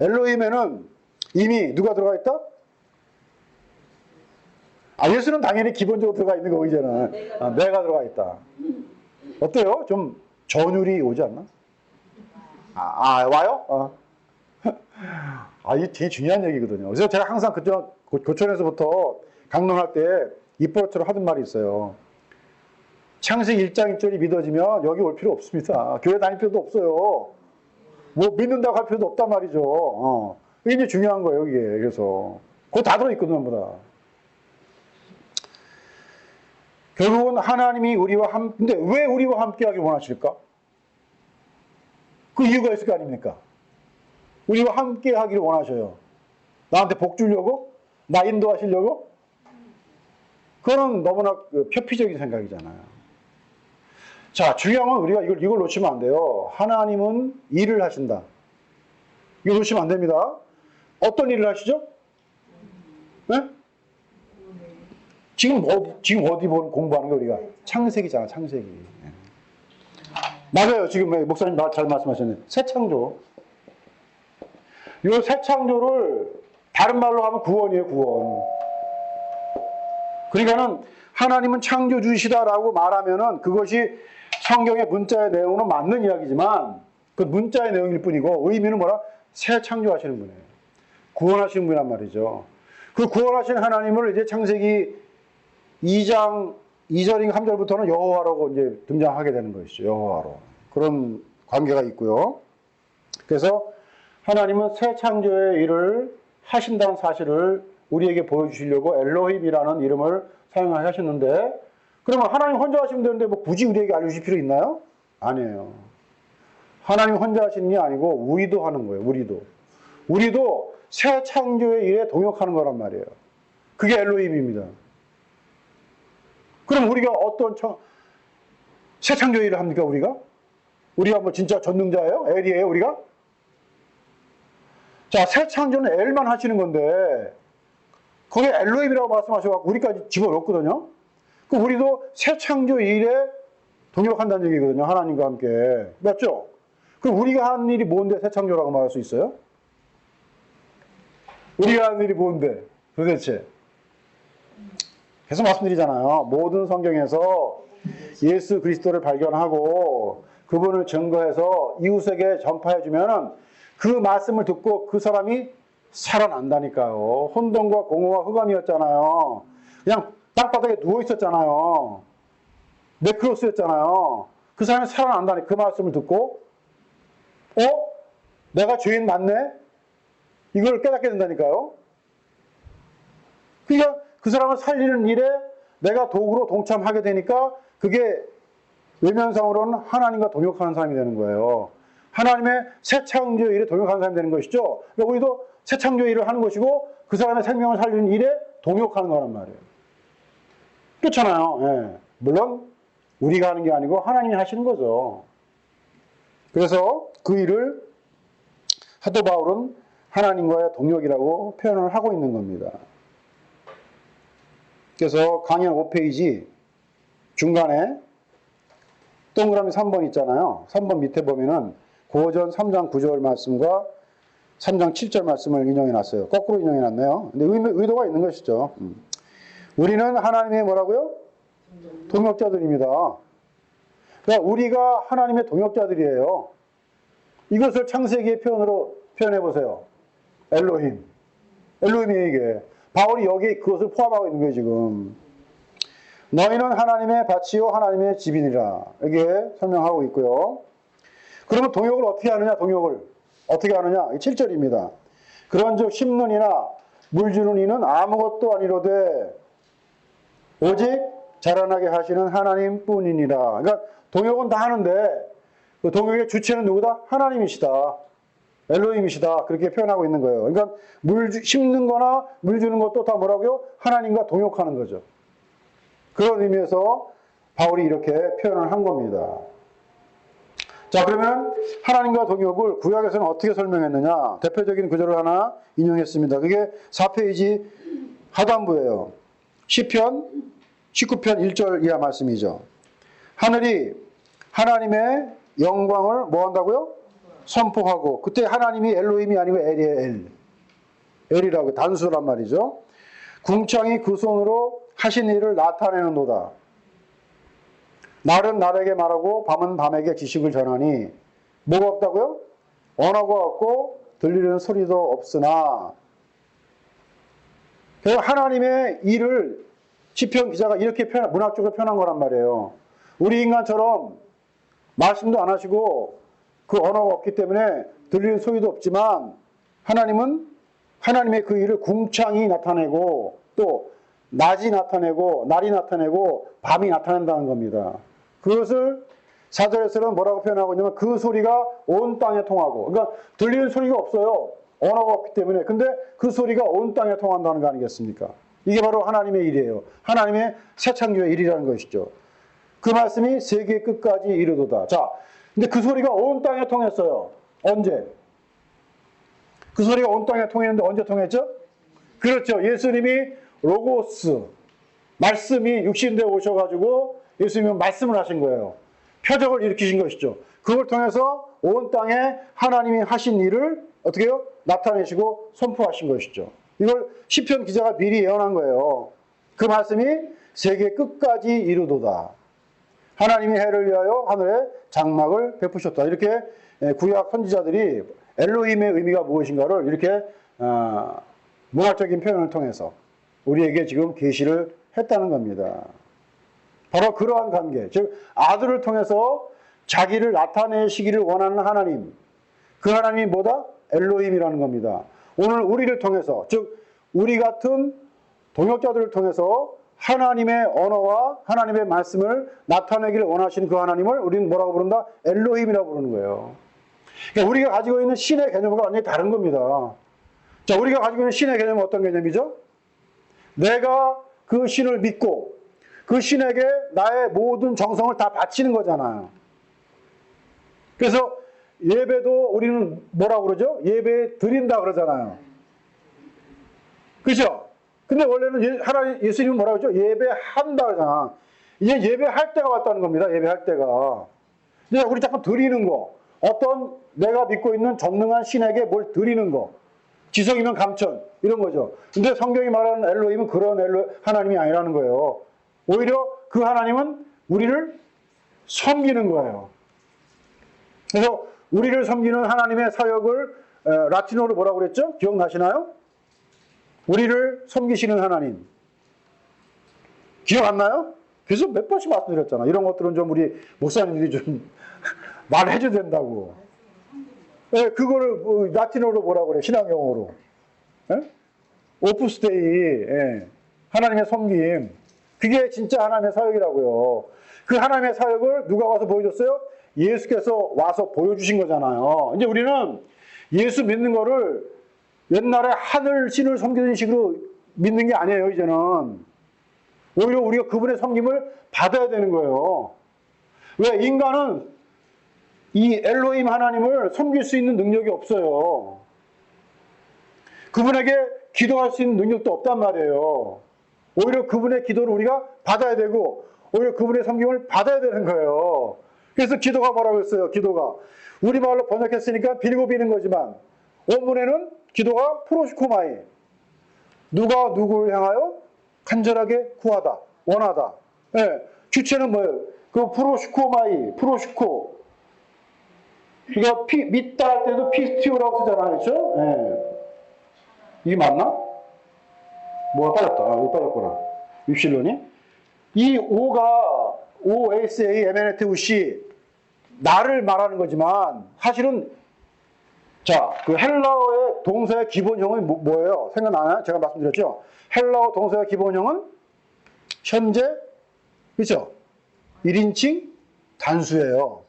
엘로힘에는 이미 누가 들어가 있다? 예수는 당연히 기본적으로 들어가 있는 거이잖아. 내가 들어가 있다. 어때요? 좀 전율이 오지 않나? 와요? 이게 되게 중요한 얘기거든요. 그래서 제가 항상 교촌에서부터 강론할 때 입버릇처럼 하던 말이 있어요. 창세기 1장 1절이 믿어지면 여기 올 필요 없습니다. 교회 다닐 필요도 없어요. 뭐 믿는다고 할 필요도 없단 말이죠. 이게 중요한 거예요, 이게. 그래서 그거 다 들어있거든요, 전부 다. 결국은 하나님이 근데 왜 우리와 함께 하길 원하실까? 그 이유가 있을 거 아닙니까? 우리와 함께 하기를 원하셔요. 나한테 복 주려고? 나 인도하시려고? 그건 너무나 표피적인 생각이잖아요. 자, 중요한 건 우리가 이걸 놓치면 안 돼요. 하나님은 일을 하신다. 이거 놓치면 안 됩니다. 어떤 일을 하시죠? 네? 지금 어디 공부하는 거 우리가? 창세기잖아, 창세기. 네. 맞아요. 지금 목사님 잘 말씀하셨네. 새 창조. 이 새 창조를 다른 말로 하면 구원이에요, 구원. 그러니까는 하나님은 창조주시다라고 말하면은 그것이 성경의 문자의 내용은 맞는 이야기지만 그 문자의 내용일 뿐이고 의미는 뭐라? 새 창조하시는 분이에요. 구원하시는 분이란 말이죠. 그 구원하신 하나님을 이제 창세기 2장 2절인가 3절부터는 여호와라고 이제 등장하게 되는 것이죠. 여호와로. 그런 관계가 있고요. 그래서 하나님은 새 창조의 일을 하신다는 사실을 우리에게 보여주시려고 엘로힘이라는 이름을 사용하셨는데, 그러면 하나님 혼자 하시면 되는데 뭐 굳이 우리에게 알려주실 필요 있나요? 아니에요. 하나님 혼자 하시는 게 아니고 우리도 하는 거예요. 우리도 새 창조의 일에 동역하는 거란 말이에요. 그게 엘로힘입니다. 그럼 우리가 어떤 새 창조의 일을 합니까, 우리가? 우리가 뭐 진짜 전능자예요? 엘이에요, 우리가? 자, 새 창조는 엘만 하시는 건데, 거기에 엘로힘이라고 말씀하셔서 우리까지 집어넣었거든요? 그럼 우리도 새 창조 일에 동역한다는 얘기거든요, 하나님과 함께. 맞죠? 그럼 우리가 하는 일이 뭔데 새 창조라고 말할 수 있어요? 우리가 하는 일이 뭔데, 도대체? 계속 말씀드리잖아요. 모든 성경에서 예수 그리스도를 발견하고 그분을 증거해서 이웃에게 전파해주면 그 말씀을 듣고 그 사람이 살아난다니까요. 혼돈과 공허와 흑암이었잖아요. 그냥 땅바닥에 누워있었잖아요. 네크로스였잖아요. 그 사람이 살아난다니 그 말씀을 듣고 내가 죄인 맞네? 이걸 깨닫게 된다니까요. 그러니까 그 사람을 살리는 일에 내가 도구로 동참하게 되니까 그게 외면상으로는 하나님과 동역하는 사람이 되는 거예요. 하나님의 새 창조 일에 동역하는 사람이 되는 것이죠. 그러니까 우리도 새 창조 일을 하는 것이고 그 사람의 생명을 살리는 일에 동역하는 거란 말이에요. 그렇잖아요. 예. 물론 우리가 하는 게 아니고 하나님이 하시는 거죠. 그래서 그 일을 사도 바울은 하나님과의 동역이라고 표현을 하고 있는 겁니다. 그래서 강연 5페이지 중간에 동그라미 3번 있잖아요. 3번 밑에 보면은 고전 3장 9절 말씀과 3장 7절 말씀을 인용해 놨어요. 거꾸로 인용해 놨네요. 근데 의도가 있는 것이죠. 우리는 하나님의 뭐라고요? 동역자들입니다. 그러니까 우리가 하나님의 동역자들이에요. 이것을 창세기의 표현으로 표현해 보세요. 엘로힘. 엘로힘이 이게. 바울이 여기 그것을 포함하고 있는 거예요, 지금. 너희는 하나님의 밭이요 하나님의 집이니라. 이렇게 설명하고 있고요. 그러면 동역을 어떻게 하느냐, 동역을. 어떻게 하느냐? 7절입니다. 그런즉 심는 이나 물 주는 이는 아무것도 아니로되 오직 자라나게 하시는 하나님뿐이니라. 그러니까 동역은 다 하는데 그 동역의 주체는 누구다? 하나님이시다. 엘로힘이시다. 그렇게 표현하고 있는 거예요. 그러니까 심는 거나 물 주는 것도 다 뭐라고요? 하나님과 동역하는 거죠. 그런 의미에서 바울이 이렇게 표현을 한 겁니다. 자, 그러면 하나님과 동역을 구약에서는 어떻게 설명했느냐? 대표적인 구절을 하나 인용했습니다. 그게 4페이지 하단부예요. 시편 19편 1절 이하 말씀이죠. 하늘이 하나님의 영광을 뭐 한다고요? 선포하고, 그때 하나님이 엘로힘이 아니고 엘이에요. 엘이라고 단수란 말이죠. 궁창이 그 손으로 하신 일을 나타내는도다. 날은 날에게 말하고 밤은 밤에게 지식을 전하니 뭐가 없다고요? 언어가 없고 들리는 소리도 없으나. 하나님의 일을 시편 기자가 이렇게 문학적으로 표현한 거란 말이에요. 우리 인간처럼 말씀도 안 하시고 그 언어가 없기 때문에 들리는 소리도 없지만, 하나님은 하나님의 그 일을 궁창이 나타내고 또 낮이 나타내고 날이 나타내고 밤이 나타낸다는 겁니다. 그것을 4절에서는 뭐라고 표현하고 있냐면 그 소리가 온 땅에 통하고, 그러니까 들리는 소리가 없어요. 언어가 없기 때문에. 근데 그 소리가 온 땅에 통한다는 거 아니겠습니까? 이게 바로 하나님의 일이에요. 하나님의 새 창조의 일이라는 것이죠. 그 말씀이 세계 끝까지 이르도다. 자, 근데 그 소리가 온 땅에 통했어요. 언제? 그 소리가 온 땅에 통했는데 언제 통했죠? 그렇죠. 예수님이 로고스, 말씀이 육신되어 오셔가지고 예수님은 말씀을 하신 거예요. 표적을 일으키신 것이죠. 그걸 통해서 온 땅에 하나님이 하신 일을 어떻게 해요? 나타내시고 선포하신 것이죠. 이걸 시편 기자가 미리 예언한 거예요. 그 말씀이 세계 끝까지 이르도다. 하나님이 해를 위하여 하늘에 장막을 베푸셨다. 이렇게 구약 선지자들이 엘로힘의 의미가 무엇인가를 이렇게 문학적인 표현을 통해서 우리에게 지금 계시를 했다는 겁니다. 바로 그러한 관계, 즉 아들을 통해서 자기를 나타내시기를 원하는 하나님, 그 하나님이 뭐다? 엘로힘이라는 겁니다. 오늘 우리를 통해서, 즉 우리 같은 동역자들을 통해서 하나님의 언어와 하나님의 말씀을 나타내기를 원하시는 그 하나님을 우리는 뭐라고 부른다? 엘로힘이라고 부르는 거예요. 그러니까 우리가 가지고 있는 신의 개념과 완전히 다른 겁니다. 자, 우리가 가지고 있는 신의 개념은 어떤 개념이죠? 내가 그 신을 믿고 그 신에게 나의 모든 정성을 다 바치는 거잖아요. 그래서 예배도 우리는 뭐라고 그러죠? 예배 드린다 그러잖아요. 그죠? 근데 원래는 예수님은 뭐라고 그러죠? 예배한다 그러잖아. 이제 예배할 때가 왔다는 겁니다. 예배할 때가. 이제 우리 자꾸 드리는 거. 어떤 내가 믿고 있는 전능한 신에게 뭘 드리는 거. 지성이면 감천. 이런 거죠. 근데 성경이 말하는 엘로힘은 그런 하나님이 아니라는 거예요. 오히려 그 하나님은 우리를 섬기는 거예요. 그래서 우리를 섬기는 하나님의 사역을 라틴어로 뭐라고 그랬죠? 기억나시나요? 우리를 섬기시는 하나님. 기억 안 나요? 그래서 몇 번씩 말씀드렸잖아. 이런 것들은 좀 우리 목사님들이 좀 말해줘야 된다고. 네, 그거를 라틴어로 뭐라고 그래? 신앙용어로. 네? 오프스데이. 네. 하나님의 섬김. 그게 진짜 하나님의 사역이라고요. 그 하나님의 사역을 누가 와서 보여줬어요? 예수께서 와서 보여주신 거잖아요. 이제 우리는 예수 믿는 거를 옛날에 하늘 신을 섬기는 식으로 믿는 게 아니에요, 이제는. 오히려 우리가 그분의 섬김을 받아야 되는 거예요. 왜? 인간은 이 엘로힘 하나님을 섬길 수 있는 능력이 없어요. 그분에게 기도할 수 있는 능력도 없단 말이에요. 오히려 그분의 기도를 우리가 받아야 되고, 오히려 그분의 섬김을 받아야 되는 거예요. 그래서 기도가 뭐라고 했어요? 기도가. 우리말로 번역했으니까 빌고 비는 거지만, 원문에는 기도가 프로시코마이. 누가 누구를 향하여 간절하게 구하다, 원하다. 네. 주체는 뭐예요? 그 프로시코마이, 프로시코. 이거 믿다 할 때도 피스티오라고 쓰잖아요. 그렇죠? 네. 이게 맞나? 뭐가 빠졌다. 이거 빠졌구나. 입실론이. 이 O가 OSA, MNT, 나를 말하는 거지만 사실은 자, 그 헬라어의 동사의 기본형이 뭐예요? 생각나나요? 제가 말씀드렸죠? 헬라어 동사의 기본형은 현재, 그렇죠? 1인칭 단수예요.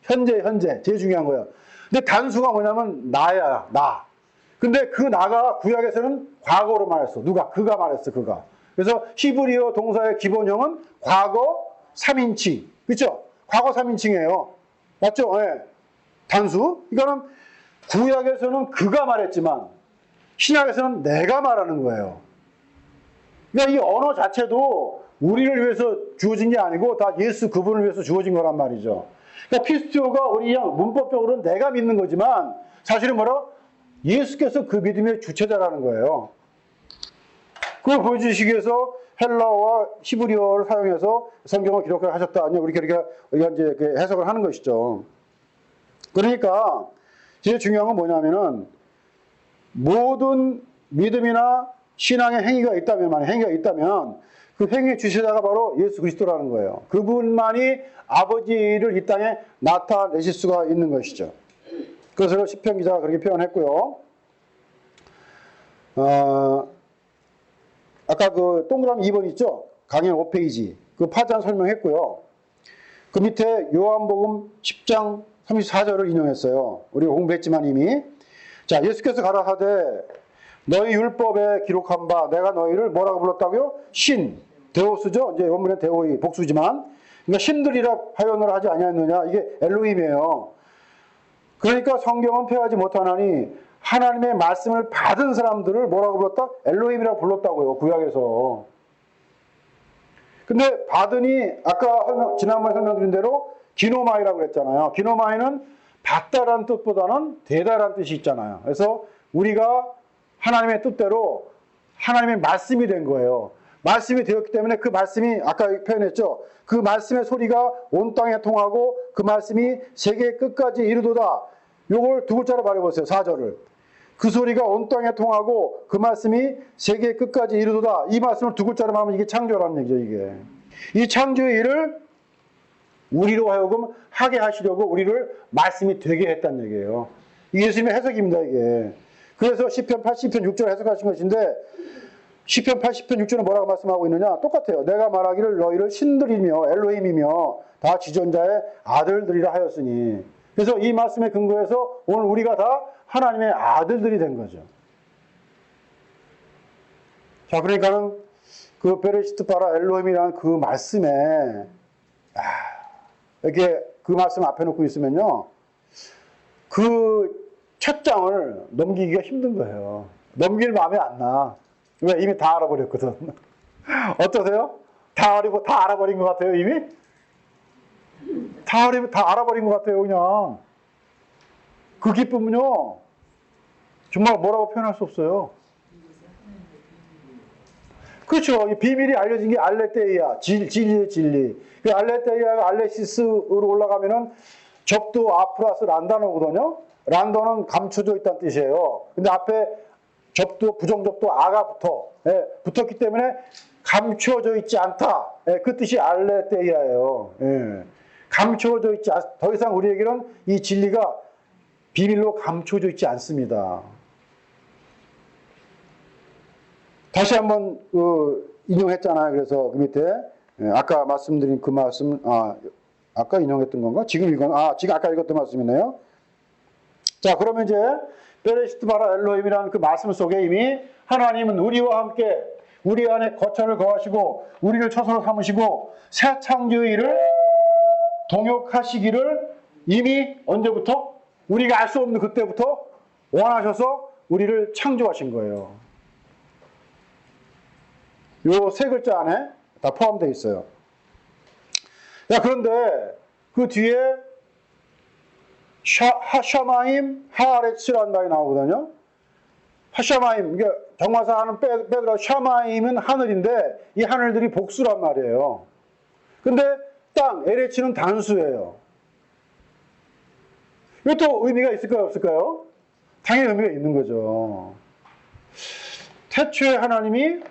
현재. 제일 중요한 거예요. 근데 단수가 뭐냐면 나야, 나. 근데 그 나가 구약에서는 과거로 말했어. 누가? 그가 말했어, 그가. 그래서 히브리어 동사의 기본형은 과거 3인칭. 그렇죠? 과거 3인칭이에요. 맞죠? 네. 단수. 이거는 구약에서는 그가 말했지만 신약에서는 내가 말하는 거예요. 그러니까 이 언어 자체도 우리를 위해서 주어진 게 아니고 다 예수 그분을 위해서 주어진 거란 말이죠. 그러니까 피스티오가 우리 그냥 문법적으로는 내가 믿는 거지만 사실은 뭐라? 예수께서 그 믿음의 주체자라는 거예요. 그걸 보여주시기 위해서 헬라어와 히브리어를 사용해서 성경을 기록을 하셨다. 아니요, 우리가 이제 해석을 하는 것이죠. 그러니까 제일 중요한 건 뭐냐면은 모든 믿음이나 신앙의 행위가 있다면 그 행위의 주체자가 바로 예수 그리스도라는 거예요. 그분만이 아버지를 이 땅에 나타내실 수가 있는 것이죠. 그것을 시편 기자가 그렇게 표현했고요. 아까 그 동그라미 2번 있죠? 강연 5페이지. 그 파장 설명했고요. 그 밑에 요한복음 10장 34절을 인용했어요. 우리가 공부했지만 이미. 자, 예수께서 가라사대 너희 율법에 기록한 바 내가 너희를 뭐라고 불렀다고요? 신, 데오스죠? 이제 원문은 데오이 복수지만 그러니까 신들이라 하연을 하지 아니하느냐. 이게 엘로힘이에요. 그러니까 성경은 폐하지 못하나니 하나님의 말씀을 받은 사람들을 뭐라고 불렀다? 엘로힘이라고 불렀다고요. 구약에서. 근데 받으니 아까 지난번에 설명드린 대로 기노마이라고 그랬잖아요. 기노마이는 받다라는 뜻보다는 되다라는 뜻이 있잖아요. 그래서 우리가 하나님의 뜻대로 하나님의 말씀이 된 거예요. 말씀이 되었기 때문에 그 말씀이 아까 표현했죠. 그 말씀의 소리가 온 땅에 통하고 그 말씀이 세계 끝까지 이르도다. 요걸 두 글자로 말해보세요. 4절을. 그 소리가 온 땅에 통하고 그 말씀이 세계 끝까지 이르도다. 이 말씀을 두 글자로 말하면 이게 창조라는 얘기죠. 이게. 이 창조의 일을 우리로 하여금 하게 하시려고 우리를 말씀이 되게 했다는 얘기예요. 이게 예수님의 해석입니다. 이게. 그래서 시편 80편 6절 해석하신 것인데 시편 80편 6절은 뭐라고 말씀하고 있느냐? 똑같아요. 내가 말하기를 너희를 신들이며 엘로힘이며 다 지존자의 아들들이라 하였으니. 그래서 이 말씀에 근거해서 오늘 우리가 다 하나님의 아들들이 된 거죠. 자, 그러니까는 그 베레시트 바라 엘로힘이라는 그 말씀에 이렇게 그 말씀 앞에 놓고 있으면요. 그 첫 장을 넘기기가 힘든 거예요. 넘길 마음이 안 나. 왜? 이미 다 알아버렸거든. 어떠세요? 다 알아버린 것 같아요, 이미? 다 알아버린 것 같아요, 그냥. 그 기쁨은요, 정말 뭐라고 표현할 수 없어요. 그렇죠. 이 비밀이 알려진 게 알레테이아, 진리의 진리. 그 알레테이아가 알레시스로 올라가면은 접두 아프라스 란다노거든요. 란도는 감춰져 있다는 뜻이에요. 근데 앞에 접두, 부정접두 아가 붙었기 때문에 감춰져 있지 않다. 그 뜻이 알레테이아예요. 감춰져 있지 더 이상 우리에게는 이 진리가 비밀로 감춰져 있지 않습니다. 다시 한번 인용했잖아요. 그래서 그 밑에 아까 말씀드린 그 말씀, 아까 인용했던 건가? 지금 지금 아까 읽었던 말씀이네요. 자, 그러면 이제 베레시트 바라 엘로힘이라는 그 말씀 속에 이미 하나님은 우리와 함께 우리 안에 거처를 거하시고 우리를 처소로 삼으시고 새 창조의 일을 동역하시기를 이미 언제부터? 우리가 알 수 없는 그때부터 원하셔서 우리를 창조하신 거예요. 요 세 글자 안에 다 포함되어 있어요. 야, 그런데 그 뒤에 하샤마임 하아레츠라는 말이 나오거든요. 하샤마임, 이게 정화사 하는 빼더라 샤마임은 하늘인데 이 하늘들이 복수란 말이에요. 근데 땅, 에레츠는 단수예요. 이것도 의미가 있을까요, 없을까요? 당연히 의미가 있는 거죠. 태초에 하나님이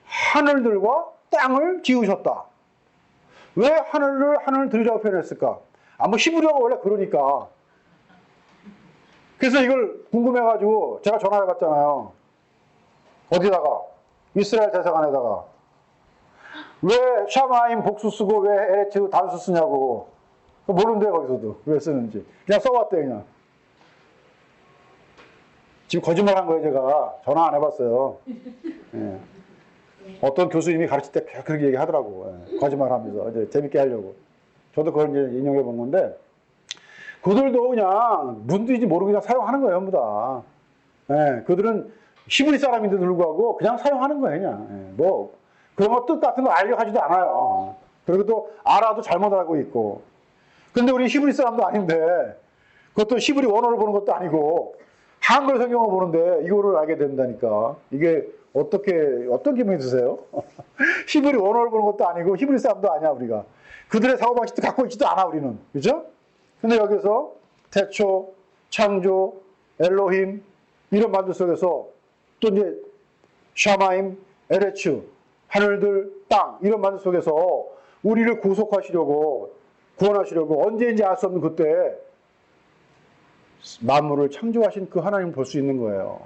하늘들과 땅을 지으셨다. 왜 하늘들이라고 표현했을까? 히브리어가 원래 그러니까. 그래서 이걸 궁금해가지고 제가 전화해봤잖아요. 어디다가? 이스라엘 대사관에다가. 왜 샤마임 복수 쓰고 왜 에레츠 단수 쓰냐고. 모르는데 거기서도 왜 쓰는지. 그냥 써봤대요, 그냥. 지금 거짓말한 거예요, 제가. 전화 안 해봤어요. 예. 어떤 교수님이 가르칠 때 그렇게 얘기하더라고. 예. 거짓말하면서 이제 재밌게 하려고. 저도 그걸 이제 인용해 본 건데, 그들도 그냥 문제인지 모르고 그냥 사용하는 거예요, 전부 다. 예. 그들은 히브리 사람인데도 불구하고 그냥 사용하는 거예요, 그냥. 예. 그런 거 뜻 같은 거 알려 하지도 않아요. 그리고 또 알아도 잘못 알고 있고. 근데 우리 히브리 사람도 아닌데, 그것도 히브리 원어를 보는 것도 아니고, 한글 성경을 보는데 이거를 알게 된다니까. 이게 어떤 기분이 드세요? 히브리 원어를 보는 것도 아니고, 히브리 사람도 아니야, 우리가. 그들의 사고방식도 갖고 있지도 않아, 우리는. 그죠? 근데 여기서 태초, 창조, 엘로힘, 이런 말들 속에서 또 이제 샤마임, 에레츠, 하늘들, 땅, 이런 말들 속에서 우리를 구속하시려고, 구원하시려고 언제인지 알 수 없는 그때 만물을 창조하신 그 하나님을 볼 수 있는 거예요.